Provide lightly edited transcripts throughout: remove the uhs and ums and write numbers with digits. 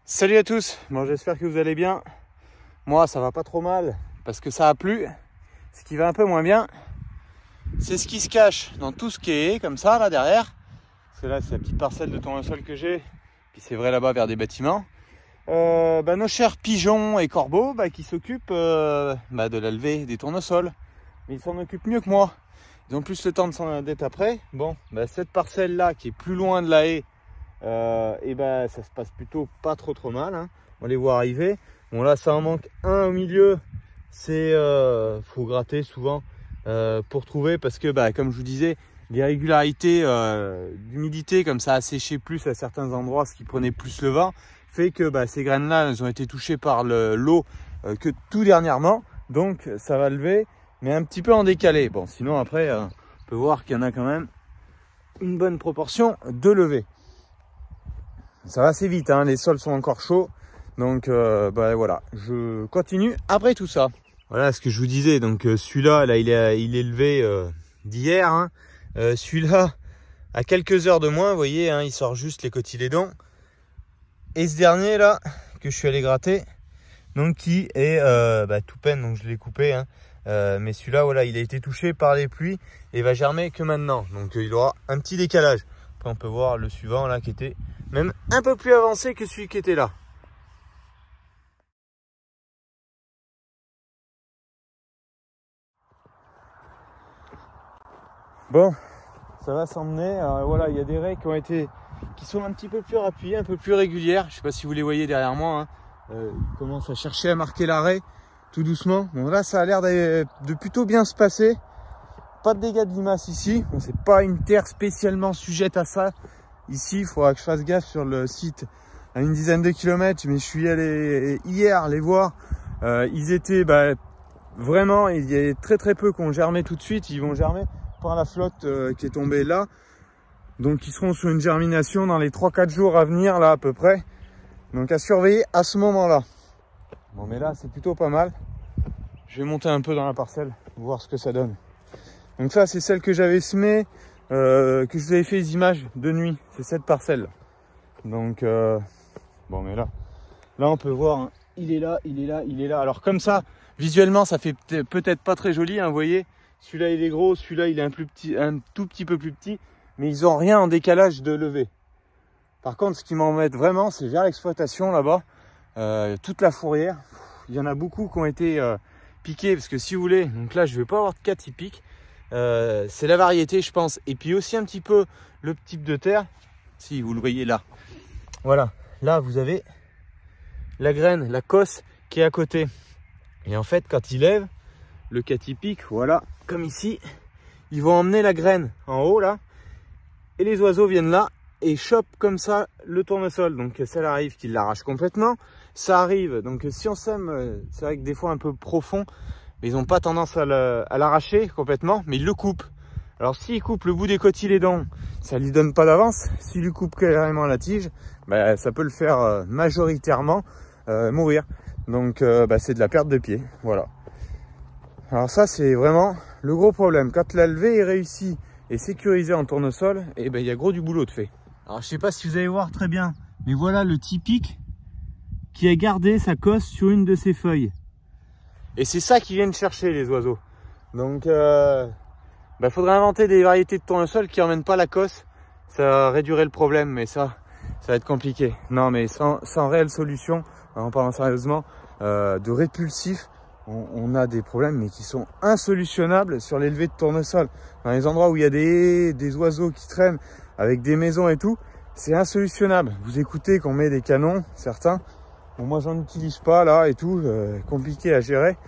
Salut à tous, bon, j'espère que vous allez bien. Moi ça va pas trop mal parce que ça a plu. Ce qui va un peu moins bien, c'est ce qui se cache dans tout ce qui est comme ça là derrière. Parce que là c'est la petite parcelle de tournesol que j'ai. Puis c'est vrai là-bas vers des bâtiments. Nos chers pigeons et corbeaux qui s'occupent de la levée des tournesols. Mais ils s'en occupent mieux que moi. Ils ont plus le temps d'être après. Bon, cette parcelle là qui est plus loin de la haie, ça se passe plutôt pas trop mal, hein. On les voit arriver. Bon là ça en manque un au milieu. C'est faut gratter souvent pour trouver, parce que comme je vous disais, l'irrégularité d'humidité, comme ça a séché plus à certains endroits, ce qui prenait plus le vent, fait que ces graines là elles ont été touchées par l'eau que tout dernièrement. Donc ça va lever, mais un petit peu en décalé. Bon, sinon après on peut voir qu'il y en a quand même une bonne proportion de levée. Ça va assez vite, hein, les sols sont encore chauds. Donc voilà, je continue après tout ça. Voilà ce que je vous disais. Donc celui-là, il est levé d'hier, hein. Celui-là, à quelques heures de moins, vous voyez, hein, il sort juste les cotylédons. Et ce dernier là, que je suis allé gratter, donc qui est tout peine, donc je l'ai coupé, hein. Mais celui-là, voilà, il a été touché par les pluies et va germer que maintenant. Donc il aura un petit décalage. Après on peut voir le suivant là qui était même un peu plus avancé que celui qui était là. Bon, ça va s'emmener. Voilà, il y a des raies qui sont un petit peu plus appuyées, un peu plus régulières. Je sais pas si vous les voyez derrière moi, hein. Ils commencent à chercher à marquer l'arrêt tout doucement. Bon là, ça a l'air de plutôt bien se passer. Pas de dégâts de limaces ici. Bon, c'est pas une terre spécialement sujette à ça. Ici, il faudra que je fasse gaffe sur le site à une dizaine de kilomètres. Mais je suis allé hier les voir. Ils étaient vraiment, il y a très peu qui ont germé tout de suite. Ils vont germer par la flotte qui est tombée là. Donc ils seront sur une germination dans les 3-4 jours à venir là à peu près. Donc à surveiller à ce moment-là. Bon mais là c'est plutôt pas mal. Je vais monter un peu dans la parcelle, voir ce que ça donne. Donc ça c'est celle que j'avais semée, que je vous avais fait les images de nuit. C'est cette parcelle. Donc bon mais là on peut voir, hein, il est là. Alors comme ça, visuellement ça fait peut-être pas très joli, hein, vous voyez. Celui-là il est gros, celui-là il est un tout petit peu plus petit, mais ils ont rien en décalage de levée. Par contre, ce qui m'embête vraiment, c'est vers l'exploitation là-bas, toute la fourrière. Il y en a beaucoup qui ont été piqués, parce que si vous voulez, donc là je vais pas avoir de cas typiques. C'est la variété, je pense, et puis aussi un petit peu le type de terre. Si vous le voyez là, voilà, là vous avez la graine, la cosse qui est à côté. Et en fait, quand il lève le cas typique, voilà, comme ici, ils vont emmener la graine en haut là, et les oiseaux viennent là et chopent comme ça le tournesol. Donc ça arrive qu'il l'arrache complètement, ça arrive, donc si on sème, c'est vrai que des fois un peu profond, mais ils n'ont pas tendance à l'arracher complètement, mais ils le coupent. Alors s'ils coupent le bout des cotylédons, ça lui donne pas d'avance. S'ils lui coupent carrément la tige, ça peut le faire majoritairement mourir. Donc c'est de la perte de pied, voilà. Alors ça c'est vraiment le gros problème. Quand la levée est réussie et sécurisée en tournesol, il y a gros du boulot de fait. Alors je sais pas si vous allez voir très bien, mais voilà le typique qui a gardé sa cosse sur une de ses feuilles. Et c'est ça qu'ils viennent chercher les oiseaux. Donc faudrait inventer des variétés de tournesol qui emmènent pas la cosse. Ça réduirait le problème, mais ça va être compliqué. Non mais sans réelle solution, en parlant sérieusement, de répulsif, on a des problèmes mais qui sont insolutionnables sur les levées de tournesol. Dans les endroits où il y a des oiseaux qui traînent avec des maisons et tout, c'est insolutionnable. Vous écoutez qu'on met des canons, certains. Bon, moi j'en utilise pas là et tout, compliqué à gérer.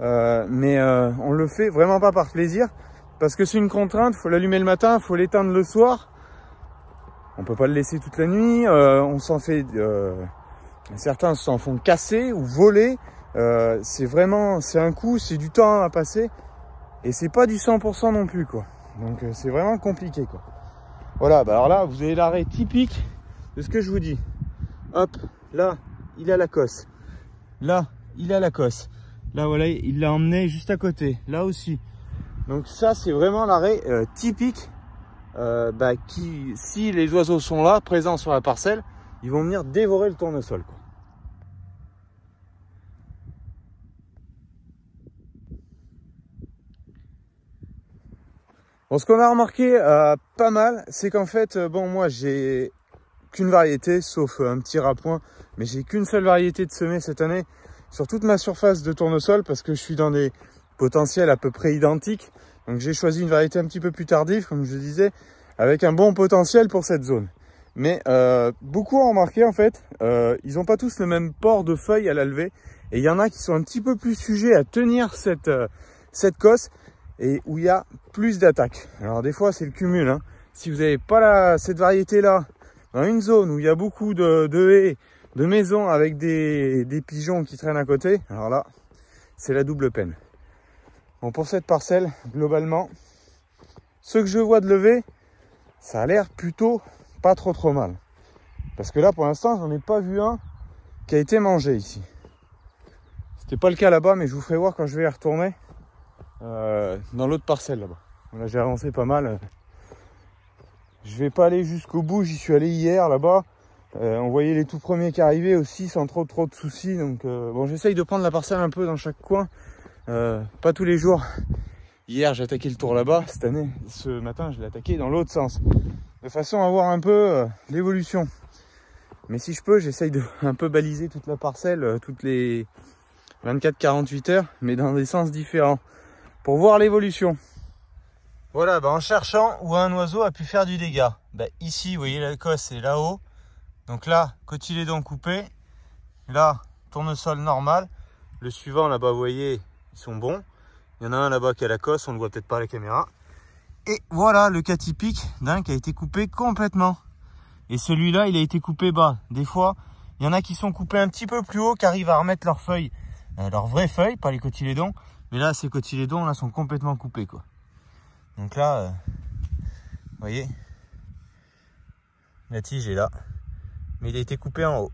Mais on le fait vraiment pas par plaisir, parce que c'est une contrainte. Faut l'allumer le matin, faut l'éteindre le soir. On peut pas le laisser toute la nuit. On s'en fait, certains s'en font casser ou voler. C'est un coup, c'est du temps à passer, et c'est pas du 100% non plus quoi. Donc c'est vraiment compliqué quoi. Voilà, alors là vous avez l'arrêt typique de ce que je vous dis. Hop, là il a la cosse, là il a la cosse, là voilà il l'a emmené juste à côté, là aussi. Donc ça c'est vraiment l'arrêt typique qui, si les oiseaux sont là présents sur la parcelle, ils vont venir dévorer le tournesol quoi. Bon, ce qu'on a remarqué pas mal, c'est qu'en fait, bon, moi j'ai qu'une variété, sauf un petit rappoint, mais j'ai qu'une seule variété de semer cette année sur toute ma surface de tournesol parce que je suis dans des potentiels à peu près identiques. Donc j'ai choisi une variété un petit peu plus tardive, comme je disais, avec un bon potentiel pour cette zone. Mais beaucoup ont remarqué en fait, ils n'ont pas tous le même port de feuilles à la levée. Et il y en a qui sont un petit peu plus sujets à tenir cette cosse et où il y a plus d'attaques. Alors des fois c'est le cumul, hein. Si vous n'avez pas cette variété là dans une zone où il y a beaucoup de haies, de maisons avec des pigeons qui traînent à côté, alors là c'est la double peine. Bon, pour cette parcelle globalement, ce que je vois de lever, ça a l'air plutôt pas trop mal. Parce que là pour l'instant j'en ai pas vu un qui a été mangé ici. C'était pas le cas là-bas, mais je vous ferai voir quand je vais y retourner. Dans l'autre parcelle là-bas. Là j'ai avancé pas mal. Je vais pas aller jusqu'au bout, j'y suis allé hier là-bas. On voyait les tout premiers qui arrivaient aussi sans trop de soucis. Donc bon, j'essaye de prendre la parcelle un peu dans chaque coin. Pas tous les jours. Hier j'ai attaqué le tour là-bas. Cette année, ce matin, je l'ai attaqué dans l'autre sens. De façon à voir un peu l'évolution. Mais si je peux, j'essaye de un peu baliser toute la parcelle, toutes les 24-48 heures, mais dans des sens différents. Pour voir l'évolution. Voilà, en cherchant où un oiseau a pu faire du dégât. Ici, vous voyez, la cosse est là-haut. Donc là, cotylédon coupé. Là, tournesol normal. Le suivant, là-bas, vous voyez, ils sont bons. Il y en a un là-bas qui a la cosse, on ne le voit peut-être pas à la caméra. Et voilà le cas typique d'un qui a été coupé complètement. Et celui-là, il a été coupé bas. Des fois, il y en a qui sont coupés un petit peu plus haut, qui arrivent à remettre leurs feuilles, leurs vraies feuilles, pas les cotylédons. Mais là, ces cotylédons là sont complètement coupés, quoi. Donc là, vous voyez, la tige est là, mais il a été coupé en haut.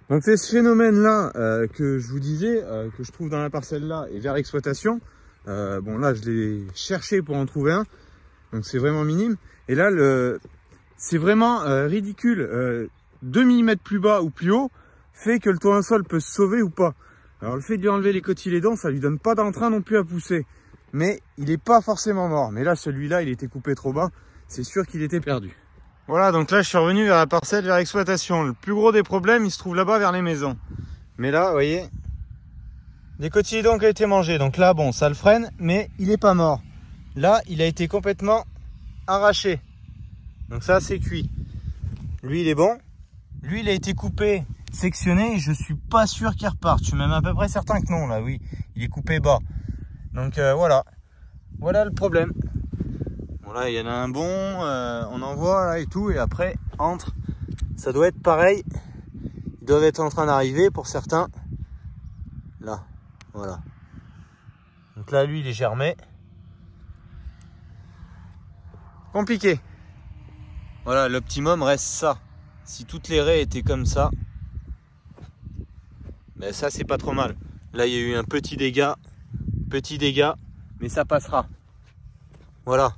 Donc c'est ce phénomène-là que je vous disais, que je trouve dans la parcelle là et vers l'exploitation. Bon là, je l'ai cherché pour en trouver un, donc c'est vraiment minime. Et là, c'est vraiment ridicule. 2 mm plus bas ou plus haut fait que le tournesol peut se sauver ou pas. Alors le fait de lui enlever les cotylédons, ça lui donne pas d'entrain non plus à pousser. Mais il n'est pas forcément mort. Mais là, celui-là, il était coupé trop bas. C'est sûr qu'il était perdu. Voilà, donc là, je suis revenu vers la parcelle, vers l'exploitation. Le plus gros des problèmes, il se trouve là-bas vers les maisons. Mais là, vous voyez, des cotylédons qui ont été mangés. Donc là, bon, ça le freine, mais il n'est pas mort. Là, il a été complètement arraché. Donc ça, c'est cuit. Lui, il est bon. Lui, il a été coupé, sectionné. Je suis pas sûr qu'il reparte. Je suis même à peu près certain que non, là, oui. Il est coupé bas. Donc voilà. Voilà le problème. Bon, là, il y en a un bon. On en voit là et tout. Et après, entre, ça doit être pareil. Ils doivent être en train d'arriver pour certains. Là, voilà. Donc là, lui, il est germé. Compliqué. Voilà, l'optimum reste ça. Si toutes les raies étaient comme ça, ben ça, c'est pas trop mal. Là, il y a eu un petit dégât, mais ça passera. Voilà.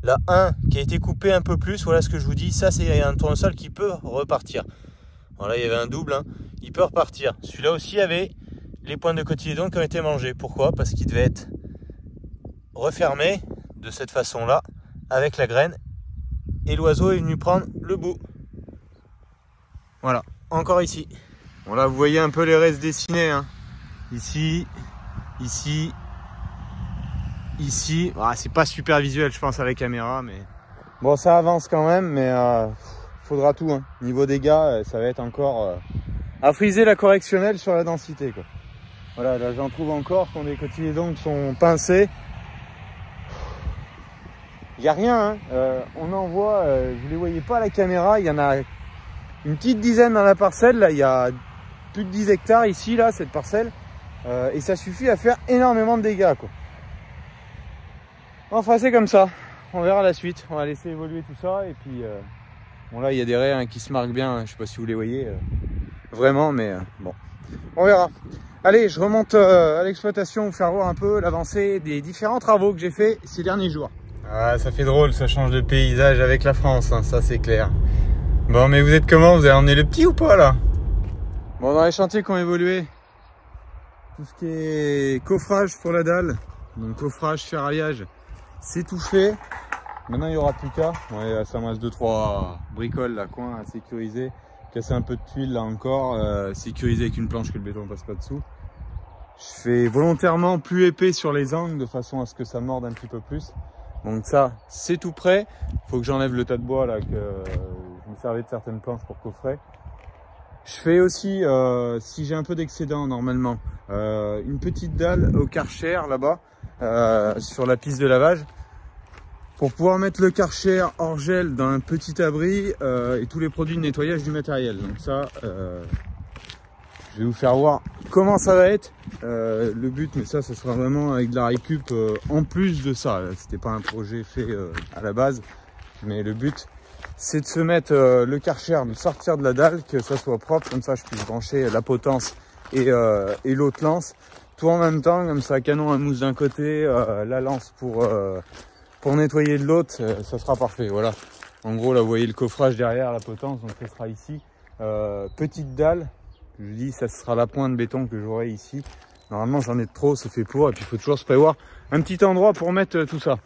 Là, un qui a été coupé un peu plus, voilà ce que je vous dis. Ça, c'est un tournesol qui peut repartir. Voilà, il y avait un double, hein. Il peut repartir. Celui-là aussi avait les pointes de cotylédon qui ont été mangées. Pourquoi? Parce qu'il devait être refermé de cette façon-là, avec la graine. Et l'oiseau est venu prendre le bout. Voilà, encore ici. Bon, là, vous voyez un peu les raies se dessiner, hein. Ici, ici, ici. Ah, c'est pas super visuel, je pense, à la caméra, mais bon, ça avance quand même, mais faudra tout, hein. Niveau dégâts, ça va être encore à friser la correctionnelle sur la densité, quoi. Voilà, là, j'en trouve encore qui ont des cotylédons qui sont pincés. Il n'y a rien, hein. On en voit, vous les voyez pas à la caméra, il y en a une petite dizaine dans la parcelle. Là, il y a plus de 10 hectares ici, là, cette parcelle. Et ça suffit à faire énormément de dégâts, quoi. Enfin, c'est comme ça. On verra la suite. On va laisser évoluer tout ça. Et puis, bon, là, il y a des raies, hein, qui se marquent bien. Je sais pas si vous les voyez vraiment, mais bon, on verra. Allez, je remonte à l'exploitation, vous faire voir un peu l'avancée des différents travaux que j'ai fait ces derniers jours. Ah, ça fait drôle, ça change de paysage avec la France, hein, ça c'est clair. Bon, mais vous êtes comment? Vous avez emmené le petit ou pas, là? Bon, dans les chantiers qui ont évolué, tout ce qui est coffrage pour la dalle, donc coffrage, ferraillage, c'est tout fait. Maintenant il n'y aura plus qu'à. Ouais, ça me reste 2-3 bricoles là, coin à sécuriser. Casser un peu de tuiles là encore, sécuriser avec une planche que le béton ne passe pas dessous. Je fais volontairement plus épais sur les angles de façon à ce que ça morde un petit peu plus. Donc ça, c'est tout prêt. Il faut que j'enlève le tas de bois là, que je me servais de certaines planches pour coffrer. Je fais aussi, si j'ai un peu d'excédent normalement, une petite dalle au Karcher là-bas, sur la piste de lavage, pour pouvoir mettre le Karcher hors gel dans un petit abri et tous les produits de nettoyage du matériel. Donc ça, je vais vous faire voir comment ça va être. Le but, mais ça sera vraiment avec de la récup en plus de ça. C'était pas un projet fait à la base, mais le but, c'est de se mettre le Karcher, de sortir de la dalle, que ça soit propre, comme ça je puisse brancher la potence et l'autre lance, tout en même temps, comme ça, canon à mousse d'un côté, la lance pour nettoyer de l'autre, ça sera parfait. Voilà. En gros, là, vous voyez le coffrage derrière, la potence, donc ça sera ici. Petite dalle, je vous dis, ça sera la pointe de béton que j'aurai ici. Normalement, j'en ai de trop, c'est fait pour, et puis il faut toujours se prévoir un petit endroit pour mettre tout ça.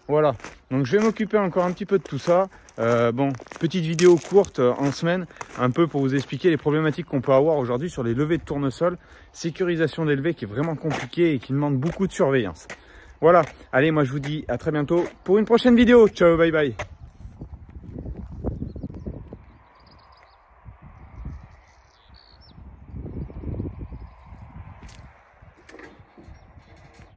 Voilà. Donc, je vais m'occuper encore un petit peu de tout ça. Bon, petite vidéo courte en semaine, un peu pour vous expliquer les problématiques qu'on peut avoir aujourd'hui sur les levées de tournesol. Sécurisation des levées qui est vraiment compliquée et qui demande beaucoup de surveillance. Voilà, allez, moi je vous dis à très bientôt pour une prochaine vidéo. Ciao, bye bye.